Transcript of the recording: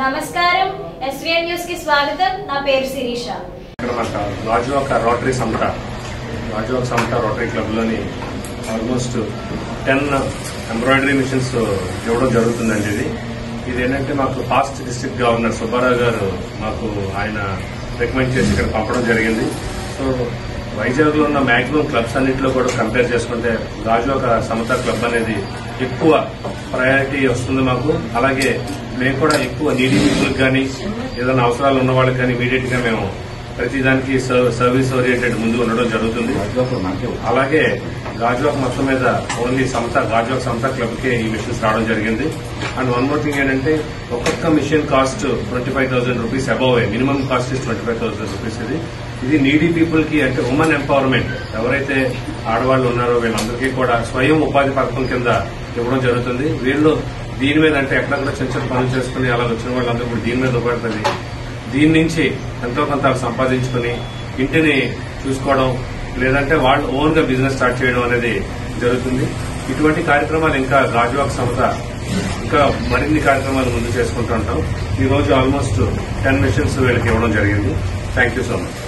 నమస్కారం, SVN news కి స్వాగతం. నా పేరు శిరీష. గాజువాక రోటరీ క్లబ్ లోని ఆల్మోస్ట్ 10 ఎంబ్రాయిడరీ మిషన్స్ ఇవ్వడం జరుగుతుందండి. ఇది ఏంటంటే మాకు పాస్ట్ డిస్ట్రిక్ట్ గవర్నర్ సుబ్బారావు గారు మాకు ఆయన రికమెండ్ చేసి ఇక్కడ పంపడం జరిగింది. సో వైజాగ్ లో ఉన్న మాక్సిమం క్లబ్స్ అన్నింటిలో కూడా కంపేర్ చేసుకుంటే గాజువాక సమతా క్లబ్ అనేది ఎక్కువ ప్రయారిటీ వస్తుంది మాకు. అలాగే మేము కూడా ఎక్కువ నీడీ పీపుల్కి కానీ ఏదైనా అవసరాలు ఉన్న వాళ్ళకి కానీ ఇమీడియట్ గా మేము ప్రతిదానికి సర్వీస్ ఓరియంటెడ్ ముందు ఉండడం జరుగుతుంది. అలాగే గాజువాక మొత్తం మీద ఓన్లీ గాజువాక సమతా క్లబ్ కే ఈ మిషన్స్ రావడం జరిగింది. అండ్ వన్ మోర్ థింగ్ ఏంటంటే ఒక్కొక్క machine cost 25,000 rupees above. Minimum cost is 25,000 rupees. ఇది నీడీ పీపుల్ కి అంటే ఉమెన్ ఎంపవర్మెంట్ ఎవరైతే ఆడవాళ్లు ఉన్నారో వీళ్ళందరికీ కూడా స్వయం ఉపాధి పథకం కింద ఇవ్వడం జరుగుతుంది. వీళ్ళు దీని మీద అంటే ఎక్కడెక్కడ చిన్న చిన్న పనులు చేసుకుని అలా వచ్చిన వాళ్ళందరూ కూడా దీని మీద ఉపయోగపడుతుంది. దీని నుంచి ఎంతో కొంత సంపాదించుకుని ఇంటిని చూసుకోవడం లేదంటే వాళ్ళు ఓన్ గా బిజినెస్ స్టార్ట్ చేయడం అనేది జరుగుతుంది. ఇటువంటి కార్యక్రమాలు ఇంకా గాజువాక సమత ఇంకా మరిన్ని కార్యక్రమాలు ముందు చేసుకుంటూ ఉంటాం. ఈ రోజు ఆల్మోస్ట్ 10 మిషన్స్ వీళ్ళకి ఇవ్వడం జరిగింది. Thank you so much.